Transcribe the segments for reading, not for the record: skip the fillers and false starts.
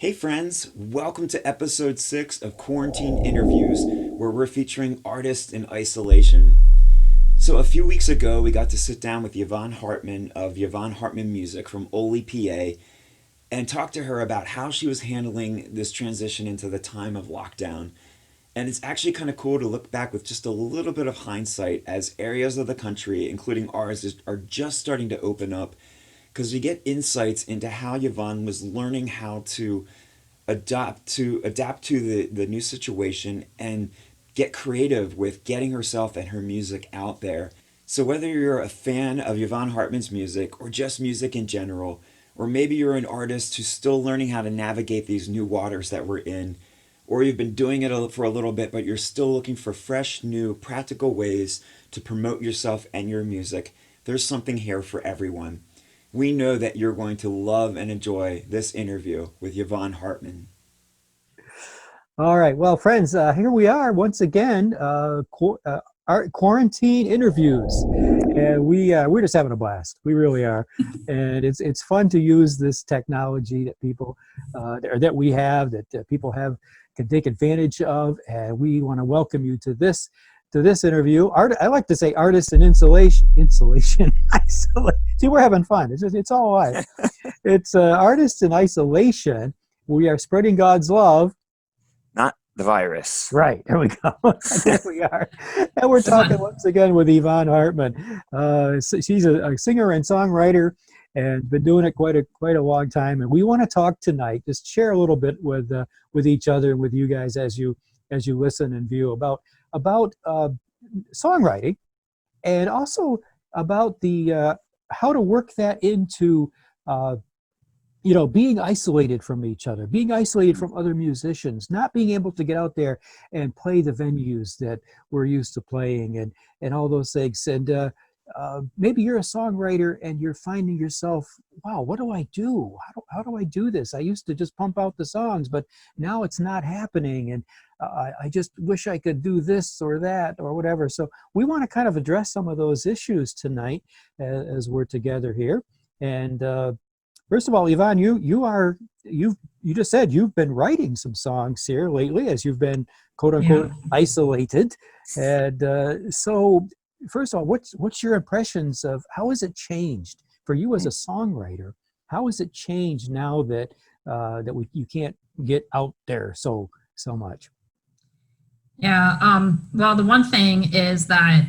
Hey friends, welcome to episode 6 of Quarantine Interviews, where we're featuring artists in isolation. So, a few weeks ago, we got to sit down with Yvonne Hartman of Yvonne Hartman Music from Ole, PA, and talk to her about how she was handling this transition into the time of lockdown. And it's actually kind of cool to look back with just a little bit of hindsight as areas of the country, including ours, are just starting to open up because we get insights into how Yvonne was learning how to adapt to the new situation and get creative with getting herself and her music out there. So whether you're a fan of Yvonne Hartman's music or just music in general, or maybe you're an artist who's still learning how to navigate these new waters that we're in, or you've been doing it for a little bit but you're still looking for fresh, new, practical ways to promote yourself and your music, there's something here for everyone. We know that you're going to love and enjoy this interview with Yvonne Hartman. All right. Well, friends, here we are once again, our quarantine interviews, and we're just having a blast. We really are, and it's fun to use this technology that people that we have that people have can take advantage of, and we want to welcome you to this interview. I like to say artists in insulation. See, we're having fun. It's all right. It's artists in isolation. We are spreading God's love. Not the virus. Right, there we go. There we are. And we're talking once again with Yvonne Hartman. She's a singer and songwriter and been doing it quite a long time. And we want to talk tonight, just share a little bit with each other and with you guys as you listen and view about songwriting, and also about the how to work that into being isolated from each other, being isolated from other musicians, not being able to get out there and play the venues that we're used to playing, and all those things. And maybe you're a songwriter and you're finding yourself, wow, what do I do? How do I do this? I used to just pump out the songs, but now it's not happening. And I just wish I could do this or that or whatever. So we want to kind of address some of those issues tonight as we're together here. And first of all, Yvonne, you just said you've been writing some songs here lately as you've been quote unquote isolated. And so first of all, what's your impressions of how has it changed for you as a songwriter? How has it changed now that you can't get out there so much? Yeah. Well, the one thing is that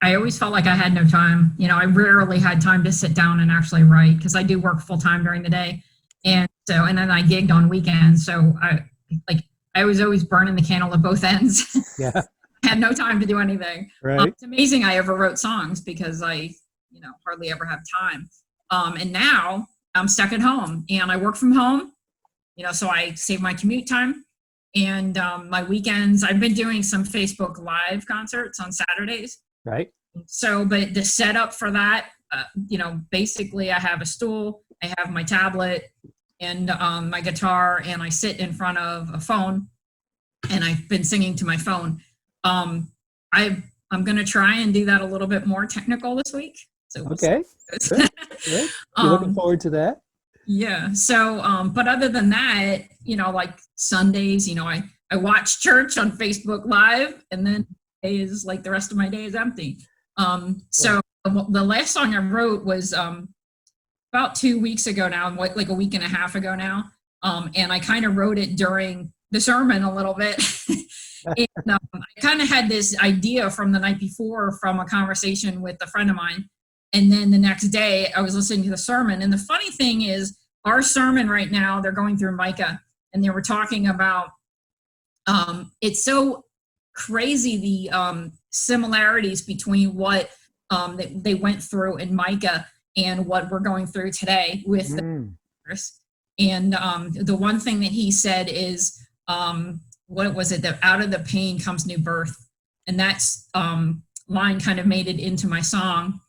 I always felt like I had no time. I rarely had time to sit down and actually write because I do work full time during the day. And then I gigged on weekends. So I was always burning the candle at both ends. Yeah. I had no time to do anything. Right. It's amazing I ever wrote songs because I, hardly ever have time. And now I'm stuck at home and I work from home, so I save my commute time. And my weekends, I've been doing some Facebook Live concerts on Saturdays. Right. So, but the setup for that, basically I have a stool, I have my tablet and my guitar, and I sit in front of a phone and I've been singing to my phone. I'm going to try and do that a little bit more technical this week. So okay. Good. Good. You're looking forward to that? Yeah. So, but other than that, like Sundays, I watch church on Facebook Live, and then is like the rest of my day is empty. So the last song I wrote was about 2 weeks ago now, like a week and a half ago now. And I kind of wrote it during the sermon a little bit. And I kind of had this idea from the night before from a conversation with a friend of mine. And then the next day I was listening to the sermon. And the funny thing is our sermon right now, they're going through Micah, and they were talking about it's so crazy the similarities between what they went through in Micah and what we're going through today with the virus. And the one thing that he said is, what was it? That out of the pain comes new birth. And that's line kind of made it into my song.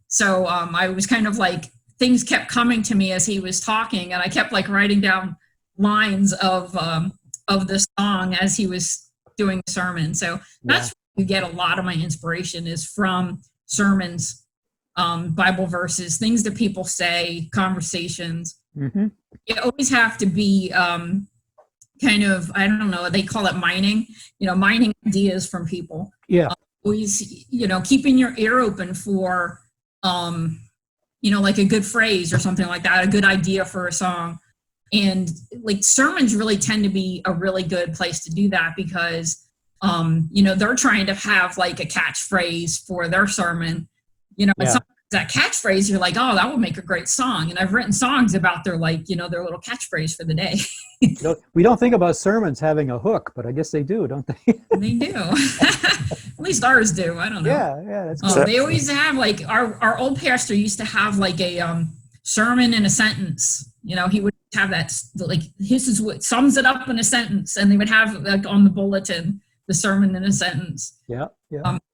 So I was kind of like, things kept coming to me as he was talking, and I kept like writing down lines of the song as he was doing the sermon. So that's where you get a lot of my inspiration is from sermons, Bible verses, things that people say, conversations. Mm-hmm. You always have to be kind of, I don't know, they call it mining, mining ideas from people. Yeah. Always, keeping your ear open for, like a good phrase or something like that, a good idea for a song. And like sermons really tend to be a really good place to do that because, they're trying to have like a catchphrase for their sermon, and sometimes that catchphrase, you're like, oh, that will make a great song. And I've written songs about their their little catchphrase for the day. We don't think about sermons having a hook, but I guess they do, don't they? They do. At least ours do. I don't know. Yeah, that's cool. They always have like our old pastor used to have like a sermon in a sentence. He would have that like this is what sums it up in a sentence, and they would have like on the bulletin the sermon in a sentence. Yeah.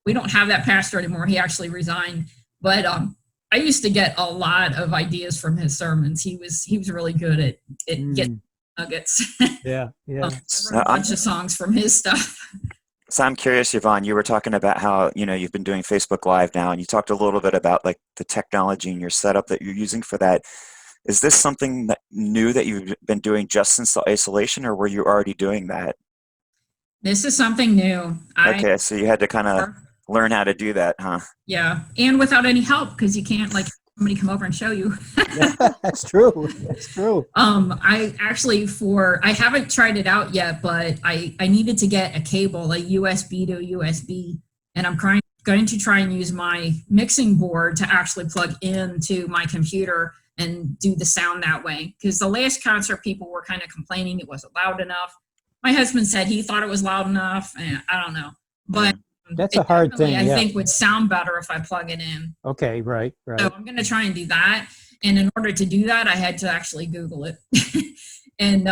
We don't have that pastor anymore. He actually resigned, but I used to get a lot of ideas from his sermons. He was really good at getting nuggets. Yeah. I wrote a bunch of songs from his stuff. So I'm curious, Yvonne, you were talking about how, you've been doing Facebook Live now, and you talked a little bit about like the technology and your setup that you're using for that. Is this something new that you've been doing just since the isolation, or were you already doing that? This is something new. Okay, so you had to kind of learn how to do that, huh? Yeah, and without any help, because you can't like somebody come over and show you. Yeah, that's true. That's true. I actually I haven't tried it out yet, but I needed to get a cable, a USB to USB, and I'm going to try and use my mixing board to actually plug into my computer and do the sound that way. Because the last concert, people were kind of complaining it wasn't loud enough. My husband said he thought it was loud enough, and I don't know. But that's a hard thing. I think would sound better if I plug it in. Okay, right. So I'm going to try and do that. And in order to do that, I had to actually Google it. And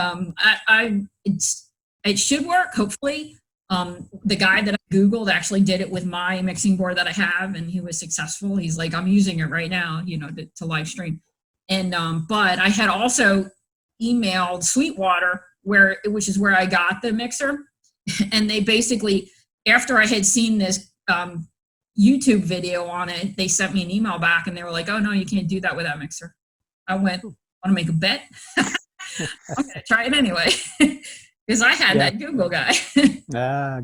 it should work, hopefully. The guy that I Googled actually did it with my mixing board that I have, and he was successful. He's like, I'm using it right now, to live stream. And but I had also emailed Sweetwater, which is where I got the mixer. And they basically, after I had seen this YouTube video on it, they sent me an email back and they were like, oh no, you can't do that with that mixer. I went, want to make a bet? I'm going to try it anyway. Because I had that Google guy.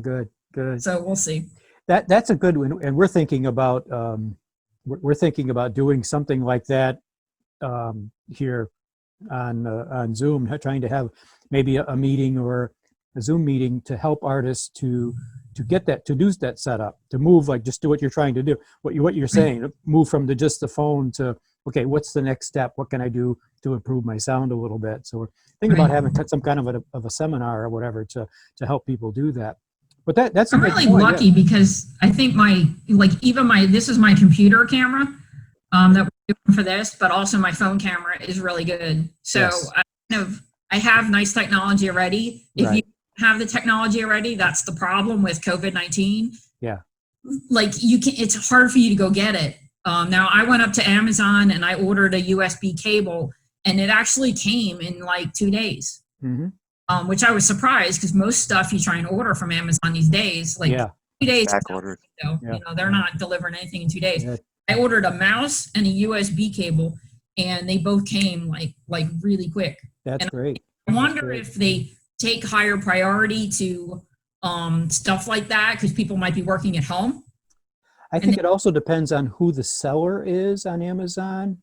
Good. So we'll see. That's a good one. And we're thinking about doing something like that here on Zoom, trying to have maybe a meeting or a Zoom meeting to help artists to get that, to do that setup, to move, like just do what you're trying to do, what you're saying, move from just the phone to, okay, what's the next step? What can I do to improve my sound a little bit? So we're thinking about having some kind of a seminar or whatever to help people do that. But that's I'm really lucky because I think this is my computer camera that we're doing for this, but also my phone camera is really good. So I have nice technology already. If you have the technology already, that's the problem with COVID-19. Yeah. Like it's hard for you to go get it. Now I went up to Amazon and I ordered a USB cable, and it actually came in like 2 days. Mm-hmm. Which I was surprised because most stuff you try and order from Amazon these days, like 2 days, back ordered. They're not delivering anything in 2 days. Yeah. I ordered a mouse and a USB cable, and they both came like really quick. That's great. I wonder if they take higher priority to stuff like that because people might be working at home. I think it also depends on who the seller is on Amazon.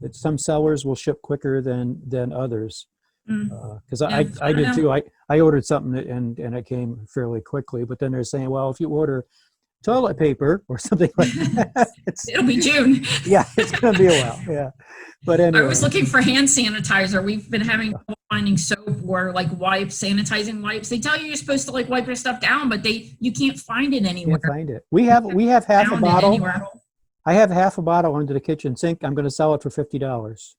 That some sellers will ship quicker than others. Because I did too. I ordered something and it came fairly quickly. But then they're saying, well, if you order toilet paper or something like that, it'll be June. Yeah, it's going to be a while. Yeah, but anyway. I was looking for hand sanitizer. We've been having trouble finding soap or like wipes, sanitizing wipes. They tell you're supposed to like wipe your stuff down, but you can't find it anywhere. Can't find it. We have half a bottle. I have half a bottle under the kitchen sink. I'm going to sell it for $50.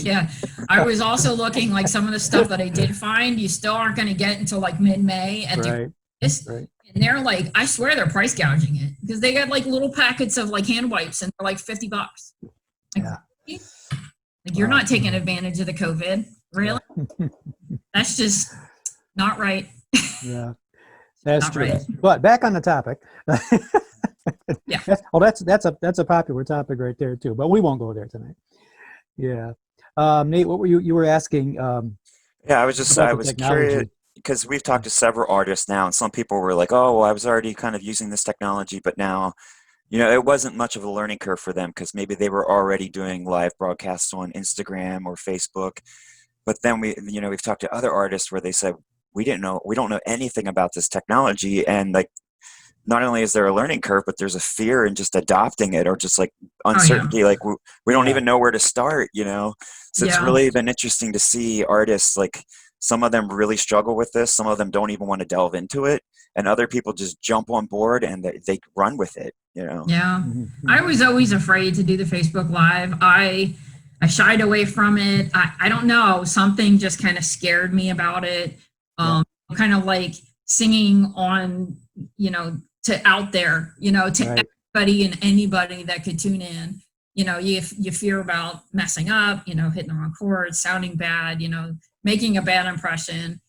Yeah, I was also looking like some of the stuff that I did find. You still aren't going to get until like mid-May, and and they're like, I swear they're price gouging it because they got like little packets of like hand wipes and they're like $50. Like you're not taking advantage of the COVID, really? That's just not right. Yeah, that's not true. right. But back on the topic. Yeah. That's a popular topic right there too. But we won't go there tonight. Yeah. Nate, what were you were asking Yeah, about I the was curious technology? because we've talked to several artists now, and some people were like, "Oh, well, I was already kind of using this technology, but now, it wasn't much of a learning curve for them because maybe they were already doing live broadcasts on Instagram or Facebook." But then we've talked to other artists where they said, we don't know anything about this technology, and like not only is there a learning curve, but there's a fear in just adopting it or just like Oh yeah. uncertainty. Like we don't Yeah. even know where to start. So it's Yeah. really been interesting to see artists like some of them really struggle with this. Some of them don't even want to delve into it. And other people just jump on board and they run with it. Yeah. Mm-hmm. I was always afraid to do the Facebook Live. I shied away from it. I don't know. Something just kind of scared me about it. Kind of like singing on, to out there, to Right. everybody and anybody that could tune in. You fear about messing up, hitting the wrong chords, sounding bad, making a bad impression.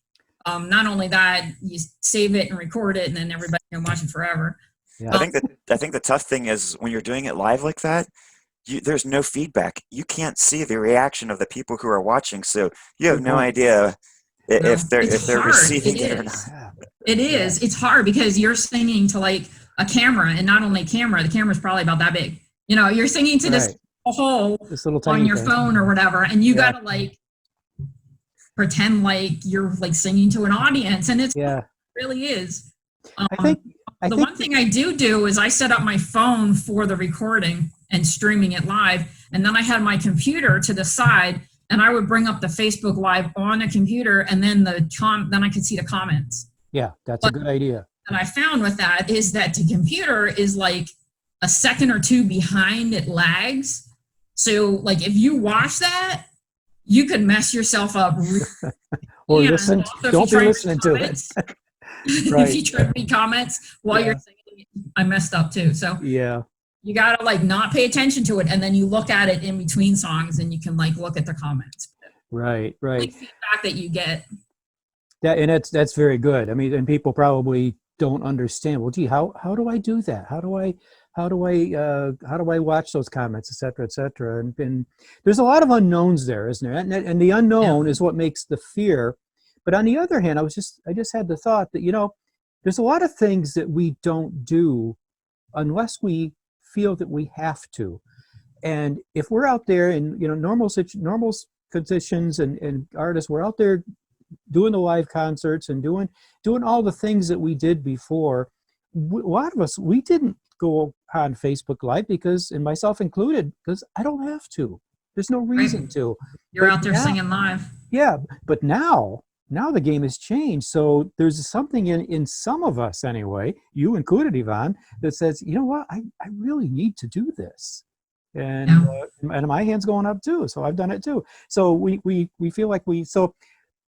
Not only that, you save it and record it, and then everybody can watch it forever. Yeah. I think the tough thing is when you're doing it live like that, there's no feedback. You can't see the reaction of the people who are watching, so you have no idea if they're hard. receiving It it or is. not. Yeah. It is. It's hard because you're singing to like a camera, and not only camera, the camera's probably about that big. You're singing to this Right. hole This little on tiny your thing. phone or whatever, and you Yeah. gotta like pretend like you're like singing to an audience, and it Yeah. really is. I think The one thing I do is I set up my phone for the recording and streaming it live, and then I had my computer to the side, and I would bring up the Facebook Live on the computer, and then then I could see the comments. yeah, that's a good idea. And I found with that is that the computer is like a second or two behind, it lags. So like if you watch that, you could mess yourself up. Or And listen. also if Don't you be try to listening to it. comments, Right. If you try to read comments while Yeah. you're singing, I messed up too. So Yeah. you gotta like not pay attention to it, and then you look at it in between songs, and you can like look at the comments. Right. Right. Like feedback that you get. That's very good. I mean, and people probably don't understand. Well, gee, how do I do that? How do I watch those comments, et cetera, et cetera? And there's a lot of unknowns there, isn't there? And the unknown is what makes the fear. But on the other hand, I just had the thought that there's a lot of things that we don't do unless we feel that we have to. And if we're out there in normal conditions and artists, we're out there doing the live concerts and doing all the things that we did before. A lot of us, we didn't go on Facebook Live and myself included, because I don't have to. There's no reason to. You're But out there now- singing live. Yeah, but now the game has changed. So there's something in some of us anyway, you included, Yvonne, that says, you know what, I really need to do this. And and my hand's going up too. So I've done it too. So we feel like so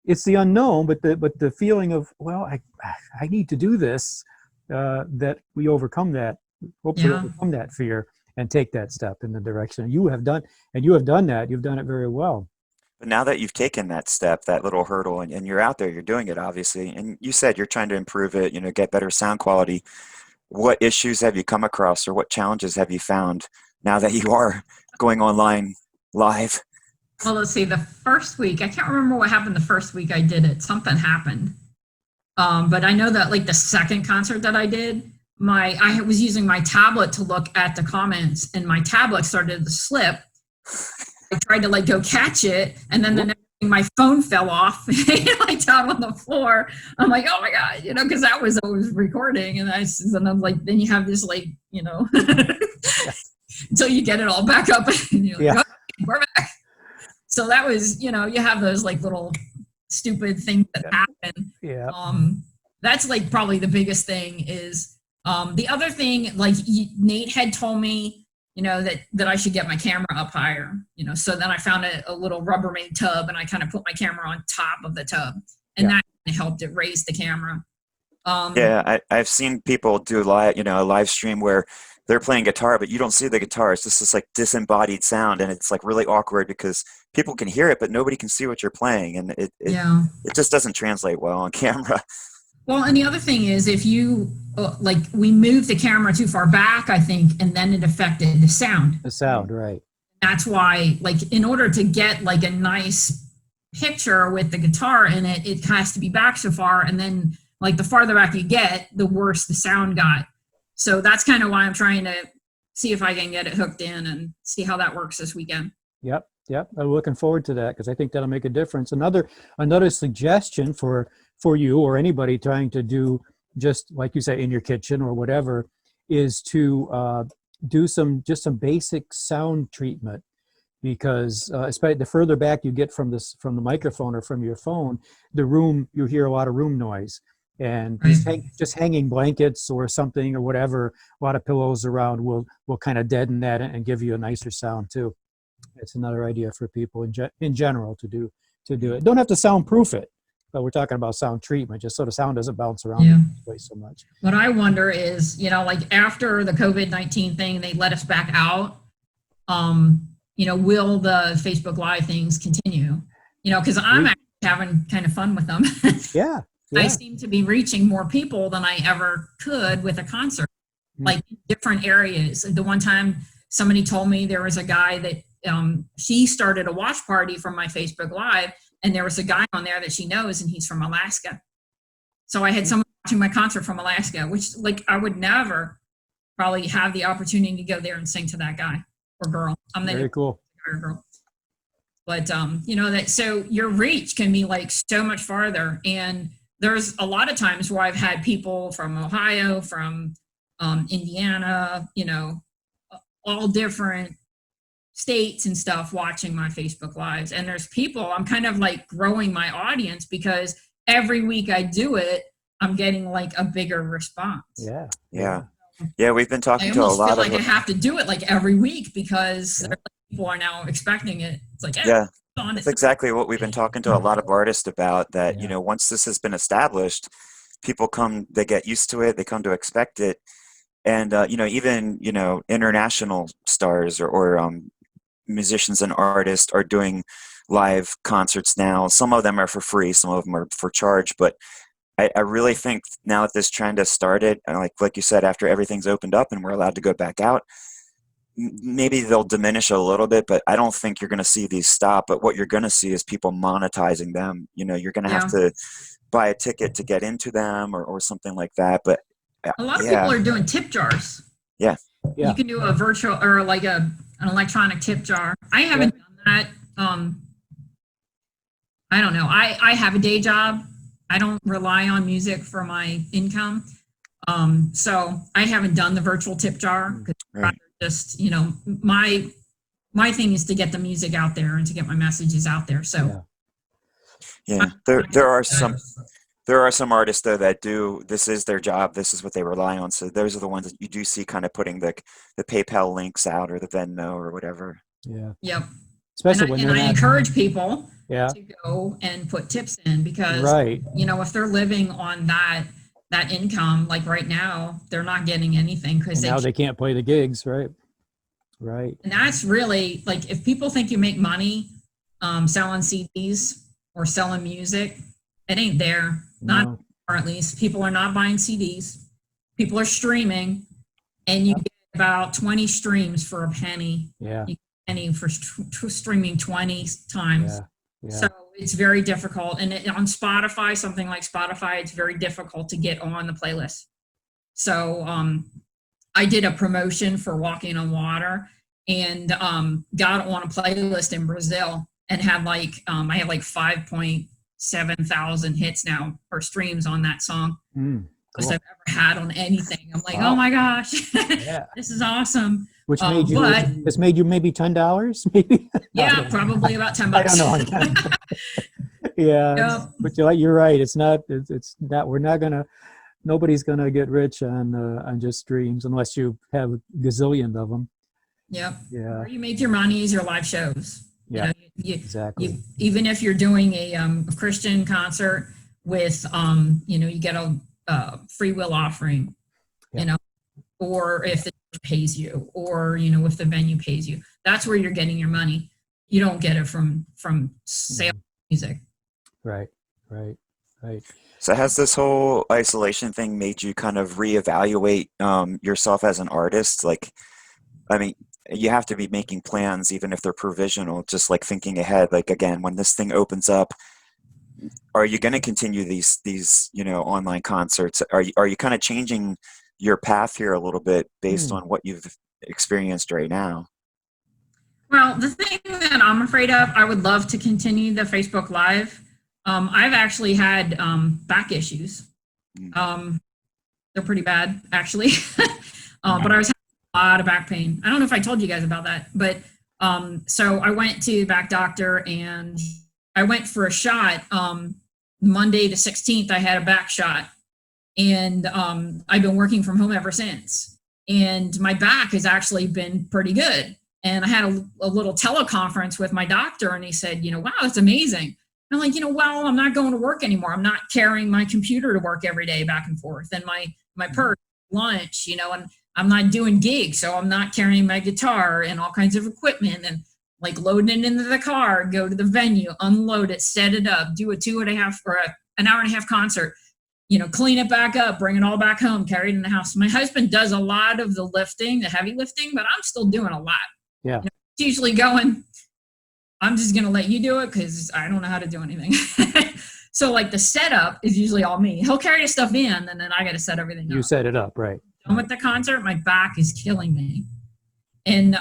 it's the unknown, but the feeling of, well, I need to do this, that we overcome that, hopefully overcome that fear and take that step in the direction you have done. And you have done that. You've done it very well. But now that you've taken that step, that little hurdle, and you're out there, you're doing it, obviously, and you said you're trying to improve it, get better sound quality. What issues have you come across, or what challenges have you found now that you are going online live? Well, let's see. The first week, I can't remember what happened the first week I did it. Something happened. But I know that like the second concert that I did, I was using my tablet to look at the comments, and my tablet started to slip. I tried to like go catch it, and then my phone fell off like down on the floor. I'm like, oh my God, because that was recording, and I'm like, then you have this like, until you get it all back up, and you're like, okay, we're back. So that was, you have those like little stupid things that happen. Yeah. That's like probably the biggest thing is, the other thing, like Nate had told me, that I should get my camera up higher, so then I found a little Rubbermaid tub, and I kind of put my camera on top of the tub, and that helped it raise the camera. I've seen people do a live stream where they're playing guitar, but you don't see the guitar. It's just this like disembodied sound, and it's like really awkward because people can hear it, but nobody can see what you're playing, and it just doesn't translate well on camera. Well, and the other thing is, if you we moved the camera too far back, I think, and then it affected the sound. The sound, right? that's why, like, in order to get like a nice picture with the guitar in it, it has to be back so far, and then like the farther back you get, the worse the sound got. So that's kind of why I'm trying to see if I can get it hooked in and see how that works this weekend. Yep. I'm looking forward to that because I think that'll make a difference. Another suggestion for you or anybody trying to do, just like you say, in your kitchen or whatever, is to do some basic sound treatment, because especially the further back you get from the microphone or from your phone, you hear a lot of room noise. And just hanging blankets or something or whatever, a lot of pillows around will kind of deaden that and give you a nicer sound too. It's another idea for people in general to do it. Don't have to soundproof it, but we're talking about sound treatment, just so the sound doesn't bounce around the place so much. What I wonder is, like after the COVID-19 thing, they let us back out. Will the Facebook Live things continue? Because I'm actually having kind of fun with them. Yeah. I seem to be reaching more people than I ever could with a concert, like different areas. The one time somebody told me there was a guy that she started a watch party from my Facebook Live, and there was a guy on there that she knows, and he's from Alaska. So I had someone watching my concert from Alaska, which like I would never probably have the opportunity to go there and sing to that guy or girl. I'm very cool. Girl. But so your reach can be like so much farther, and there's a lot of times where I've had people from Ohio, from Indiana, all different states and stuff watching my Facebook Lives. And there's people, I'm kind of like growing my audience because every week I do it, I'm getting like a bigger response. Yeah. We've been talking to a lot of. I have to do it like every week because people are now expecting it. It's like, that's exactly what we've been talking to a lot of artists about, that, once this has been established, people they get used to it, they come to expect it. And, even, international stars or musicians and artists are doing live concerts now. Some of them are for free, some of them are for charge, but I really think now that this trend has started, and like you said, after everything's opened up and we're allowed to go back out, maybe they'll diminish a little bit, but I don't think you're going to see these stop. But what you're going to see is people monetizing them. You're going to have to buy a ticket to get into them or something like that. But a lot of people are doing tip jars. Yeah. You can do a virtual or like an electronic tip jar. I haven't done that. I don't know. I have a day job. I don't rely on music for my income. So I haven't done the virtual tip jar because just, my thing is to get the music out there and to get my messages out there. So there are some artists though that this is their job, this is what they rely on. So those are the ones that you do see kind of putting the PayPal links out or the Venmo or whatever. Yeah. Yep. Especially I encourage people to go and put tips in because if they're living on that income, like right now, they're not getting anything because they can't play the gigs, right? Right. And that's really like, if people think you make money selling CDs or selling music, it ain't there. Or at least people are not buying CDs. People are streaming, and you get about 20 streams for a penny. Yeah. You get a penny for streaming 20 times. Yeah. So it's very difficult. And on Spotify, something like Spotify, it's very difficult to get on the playlist. So I did a promotion for Walking on Water and got on a playlist in Brazil and had I have like 5.7 thousand hits now or streams on that song. Most I've ever had on anything. I'm like, oh my gosh, this is awesome. Which made you maybe $10, maybe? Yeah, probably about $10. I don't know. Yeah, but you're right. It's not. Nobody's gonna get rich on just streams unless you have a gazillion of them. Yep. Yeah. Where you make your money is your live shows. Yeah. Exactly. Even if you're doing a Christian concert with, you get a free will offering, or if the church pays you, or if the venue pays you, that's where you're getting your money. You don't get it from sale music. Right. So has this whole isolation thing made you kind of reevaluate yourself as an artist? Like, I mean, you have to be making plans, even if they're provisional, just like thinking ahead. Like, again, when this thing opens up, are you going to continue these online concerts? Are you kind of changing your path here a little bit based on what you've experienced right now? Well, the thing that I'm afraid of, I would love to continue the Facebook Live. I've actually had back issues. They're pretty bad, actually. But I was having a lot of back pain. I don't know if I told you guys about that, but so I went to the back doctor and I went for a shot. Monday the 16th, I had a back shot, and I've been working from home ever since. And my back has actually been pretty good. And I had a little teleconference with my doctor, and he said, wow, that's amazing. I'm like, well, I'm not going to work anymore. I'm not carrying my computer to work every day back and forth, and my purse, lunch, and I'm not doing gigs, so I'm not carrying my guitar and all kinds of equipment and like loading it into the car, go to the venue, unload it, set it up, do a 2.5 or an hour and a half concert, clean it back up, bring it all back home, carry it in the house. My husband does a lot of the lifting, the heavy lifting, but I'm still doing a lot. Yeah. He's usually going, I'm just going to let you do it because I don't know how to do anything. So like the setup is usually all me. He'll carry the stuff in, and then I got to set everything up. You set it up, right. Done with the concert, my back is killing me. And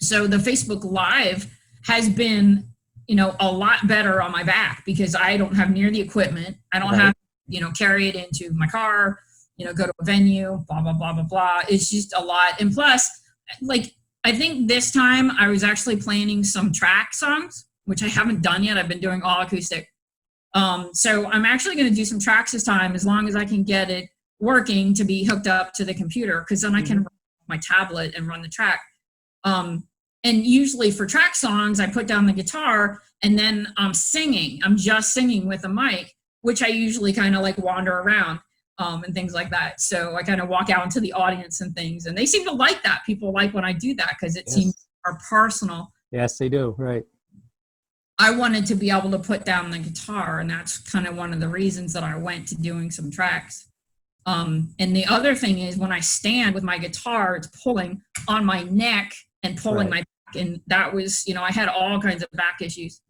so the Facebook Live has been, a lot better on my back because I don't have near the equipment. I don't have, carry it into my car, go to a venue, blah, blah, blah, blah, blah. It's just a lot. And plus, like, I think this time I was actually planning some track songs, which I haven't done yet. I've been doing all acoustic. So I'm actually going to do some tracks this time, as long as I can get it working to be hooked up to the computer, because then I can run my tablet and run the track. And usually for track songs, I put down the guitar and then I'm singing. I'm just singing with a mic, which I usually kind of like wander around and things like that. So I kind of walk out into the audience and things, and they seem to like that. People like when I do that because it seems more personal. Yes, they do. Right. I wanted to be able to put down the guitar, and that's kind of one of the reasons that I went to doing some tracks. And the other thing is, when I stand with my guitar, it's pulling on my neck and pulling my back. And that was, I had all kinds of back issues.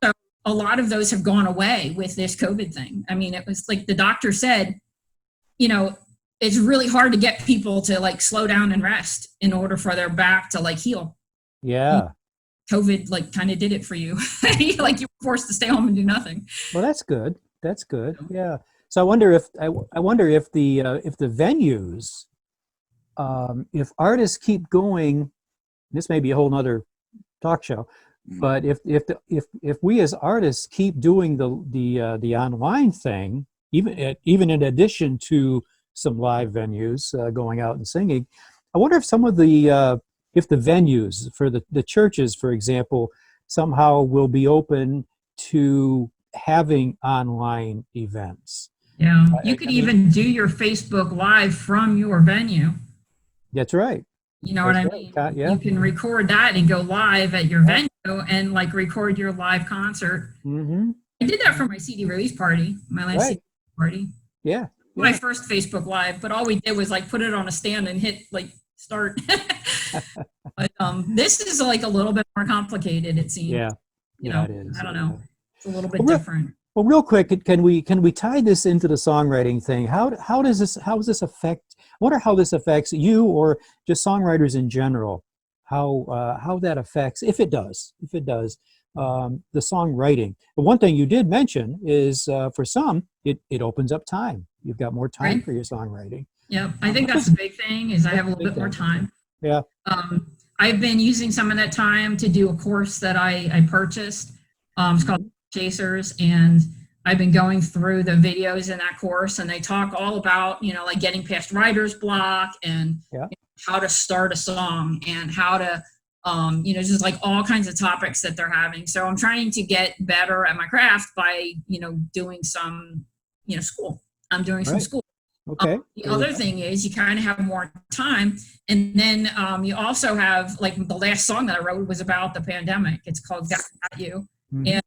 So a lot of those have gone away with this COVID thing. I mean, it was like the doctor said, it's really hard to get people to like slow down and rest in order for their back to like heal. Yeah. COVID like kind of did it for you. Like you were forced to stay home and do nothing. Well, that's good. That's good. Yeah. So I wonder if the venues, if artists keep going, this may be a whole nother talk show, but if we as artists keep doing the online thing, even in addition to some live venues going out and singing, I wonder if some of the if the venues for the churches, for example, somehow will be open to having online events. Yeah, you could even do your Facebook Live from your venue. That's right. You know what I mean? Yeah. You can record that and go live at your venue and like record your live concert. Mm-hmm. I did that for my CD release party, my last CD party. Yeah. My first Facebook Live, but all we did was like put it on a stand and hit like start. But this is like a little bit more complicated, it seems. Yeah. It is. I don't know. It's a little bit different. Well, real quick, can we tie this into the songwriting thing? How does this affect? I wonder how this affects you or just songwriters in general. How that affects, if it does, the songwriting. But one thing you did mention is for some, it opens up time. You've got more time for your songwriting. Yeah, I think that's the big thing is I have a little bit more time. Yeah. I've been using some of that time to do a course that I purchased. It's called Chasers, and I've been going through the videos in that course, and they talk all about, like getting past writer's block and how to start a song and how to, just like all kinds of topics that they're having. So I'm trying to get better at my craft by, doing some, school. I'm doing some school. Okay. The other thing is you kind of have more time. And then you also have, like, the last song that I wrote was about the pandemic. It's called Got You. Mm-hmm. And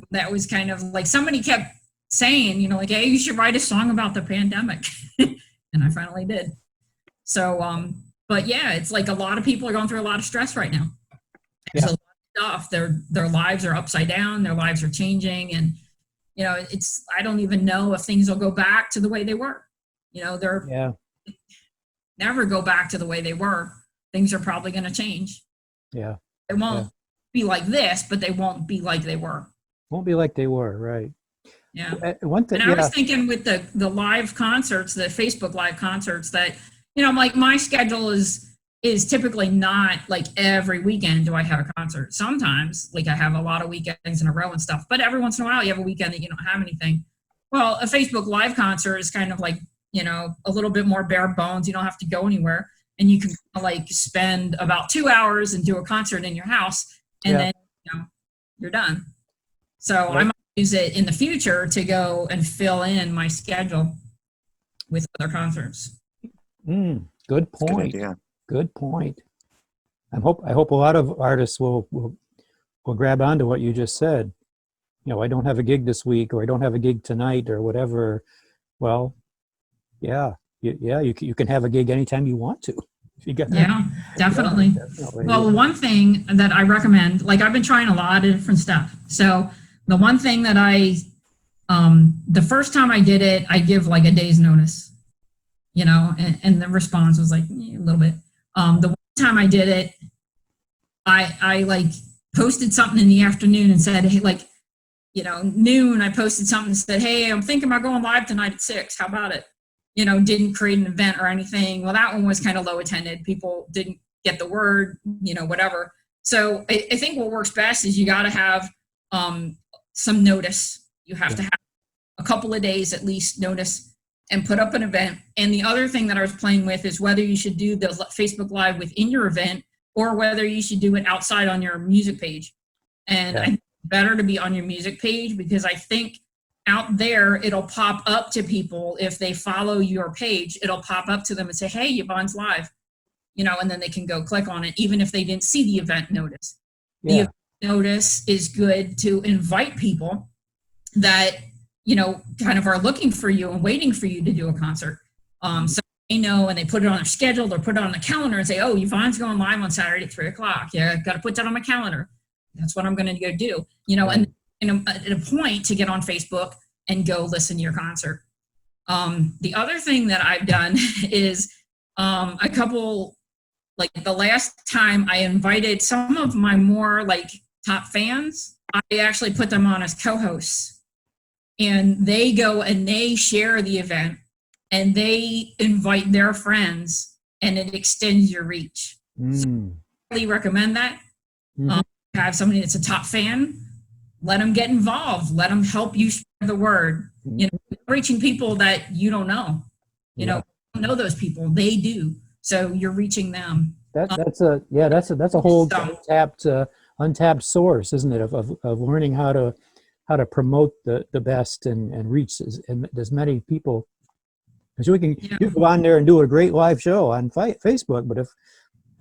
that was kind of like somebody kept saying, like, hey, you should write a song about the pandemic. And I finally did. So But yeah, it's like a lot of people are going through a lot of stress right now. There's Yeah. a lot of stuff. Their lives are upside down. Their lives are changing, and it's I don't even know if things will go back to the way they were. They're Yeah. never go back to the way they were. Things are probably going to change. Yeah. It won't be like this, but they won't be like they were. Won't be like they were, right? Yeah. One thing. And I was thinking with the live concerts, the Facebook live concerts, that like my schedule is typically not like every weekend do I have a concert. Sometimes like I have a lot of weekends in a row and stuff, but every once in a while you have a weekend that you don't have anything. Well, a Facebook live concert is kind of like a little bit more bare bones. You don't have to go anywhere, and you can like spend about 2 hours and do a concert in your house, and then you're done. So I might use it in the future to go and fill in my schedule with other concerts. Good point. Good idea. Good point. I hope a lot of artists will grab onto what you just said. I don't have a gig this week, or I don't have a gig tonight, or whatever. Well, you can have a gig anytime you want to. If you get that. Yeah, definitely. Definitely. Well, one thing that I recommend, like I've been trying a lot of different stuff. So the one thing that the first time I did it, I give like a day's notice, and the response was like a little bit. The one time I did it, I like posted something in the afternoon and said, hey, like, noon, I posted something and said, hey, I'm thinking about going live tonight at 6. How about it? Didn't create an event or anything. Well, that one was kind of low attended. People didn't get the word, whatever. So I think what works best is you got to have some notice. You have to have a couple of days at least notice and put up an event. And the other thing that I was playing with is whether you should do the Facebook Live within your event or whether you should do it outside on your music page. And I think it's better to be on your music page, because I think out there it'll pop up to people. If they follow your page, it'll pop up to them and say, hey, Yvonne's live, and then they can go click on it, even if they didn't see the event notice. The event notice is good to invite people that kind of are looking for you and waiting for you to do a concert. So they know, and they put it on their schedule, or put it on the calendar and say, oh, Yvonne's going live on Saturday at 3:00. Yeah, I've got to put that on my calendar. That's what I'm going to go do. And at a point to get on Facebook and go listen to your concert. The other thing that I've done is a couple, like the last time I invited some of my more like top fans, I actually put them on as co-hosts, and they go and they share the event and they invite their friends, and it extends your reach. So I really recommend that. Have somebody that's a top fan, let them get involved, let them help you spread the word. Reaching people that you don't know, don't know those people, they do. So you're reaching them. That's a whole untapped source, isn't it, of learning how to promote the best and reach as many people as we can. You go on there and do a great live show on Facebook, but if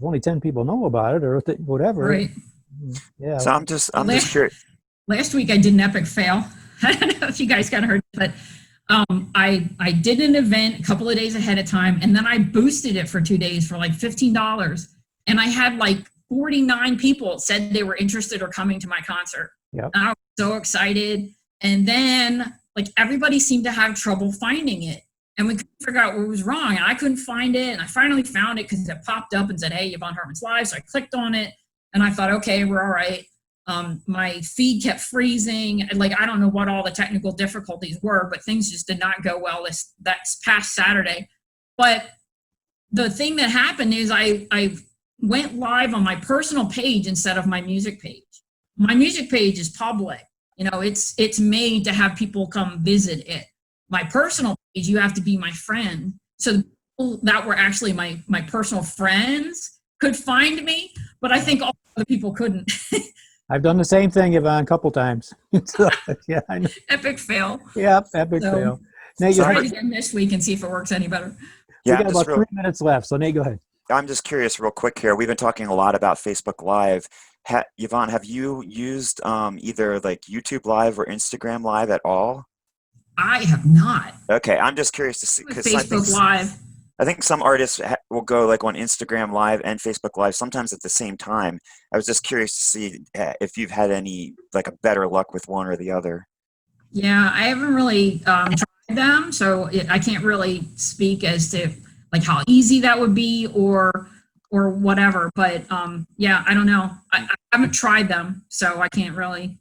only 10 people know about it, or whatever, right? Yeah. So I'm just curious. Last week I did an epic fail. I don't know if you guys kind of heard, but I did an event a couple of days ahead of time, and then I boosted it for 2 days for like $15, and I had like 49 people said they were interested or coming to my concert. Yep. I was so excited, and then like everybody seemed to have trouble finding it, and we couldn't figure out what was wrong, and I couldn't find it, and I finally found it because it popped up and said, hey, Yvonne Hartman's live. So I clicked on it, and I thought, okay, we're all right. My feed kept freezing. Like, I don't know what all the technical difficulties were, but things just did not go well that past Saturday. But the thing that happened is I went live on my personal page instead of my music page. My music page is public. It's made to have people come visit it. My personal page, you have to be my friend. So the people that were actually my personal friends could find me, but I think all other people couldn't. I've done the same thing, Yvonne, a couple times. So, yeah, I know. Epic fail. Yep, epic fail. Nate, Try it again this week and see if it works any better. We got about 3 minutes left, so Nate, go ahead. I'm just curious real quick here. We've been talking a lot about Facebook Live. Yvonne, have you used either like YouTube Live or Instagram Live at all? I have not. Okay, I'm just curious to see. Facebook Live. I think some artists will go like on Instagram Live and Facebook Live sometimes at the same time. I was just curious to see if you've had any like a better luck with one or the other. Yeah, I haven't really tried them, so I can't really speak as to like how easy that would be or whatever. But yeah, I don't know. I haven't tried them, so I can't really.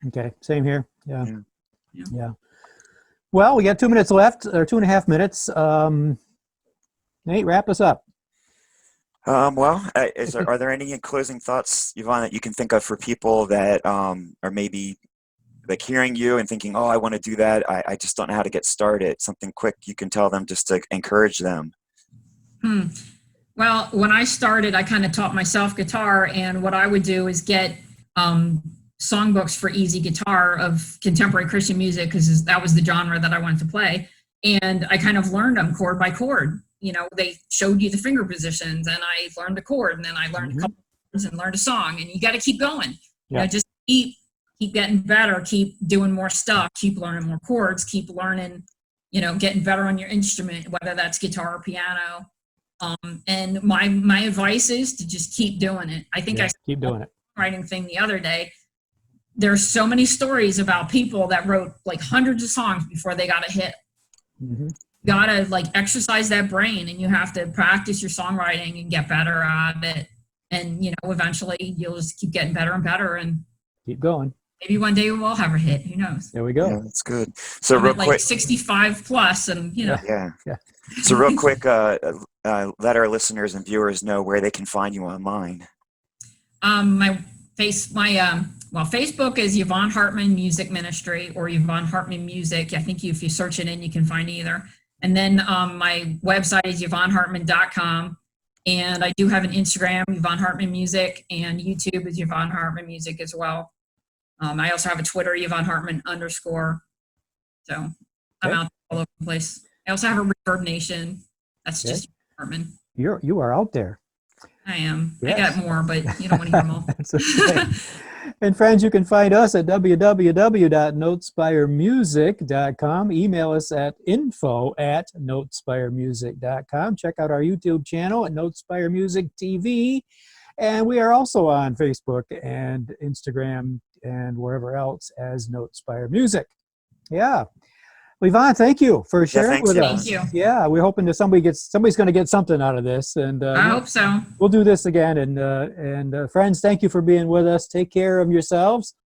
Okay, same here. Yeah. Yeah. Yeah. Well, we got 2 minutes left, or 2.5 minutes. Nate, wrap us up. Well, are there any closing thoughts, Yvonne, that you can think of for people that are maybe like hearing you and thinking, oh, I want to do that. I just don't know how to get started. Something quick you can tell them just to encourage them. Well, when I started, I kind of taught myself guitar, and what I would do is get songbooks for easy guitar of contemporary Christian music, because that was the genre that I wanted to play. And I kind of learned them chord by chord. You know, they showed you the finger positions, and I learned a chord, and then I learned a couple chords and learned a song, and you got to keep going. You know, just keep getting better, keep doing more stuff, keep learning more chords, keep learning, you know, getting better on your instrument, whether that's guitar or piano. And my advice is to just keep doing it. I think I keep doing it. Writing thing the other day. There's so many stories about people that wrote like hundreds of songs before they got a hit. You gotta like exercise that brain, and you have to practice your songwriting and get better at it. And you know, eventually you'll just keep getting better and better, and keep going. Maybe one day we'll have a hit. Who knows? There we go. Yeah, that's good. So real quick, like 65 plus, and you know. Yeah. So real quick, let our listeners and viewers know where they can find you online. Facebook is Yvonne Hartman Music Ministry or Yvonne Hartman Music. I think if you search it in, you can find either. And then my website is YvonneHartman.com. And I do have an Instagram, Yvonne Hartman Music, and YouTube is Yvonne Hartman Music as well. I also have a Twitter, Yvonne Hartman _. So I'm out all over the place. I also have a Reverb Nation. That's just Hartman. You are out there. I am. Yes. I got more, but you don't want to hear them all. That's okay. And friends, you can find us at www.notespiremusic.com. Email us at info@notespiremusic.com. Check out our YouTube channel at Notespire Music TV. And we are also on Facebook and Instagram and wherever else as Notespire Music. Yeah. Well, Yvonne, thank you for sharing with us. Thank you. Yeah, we're hoping that somebody's going to get something out of this, and I hope so. We'll do this again. And friends, thank you for being with us. Take care of yourselves.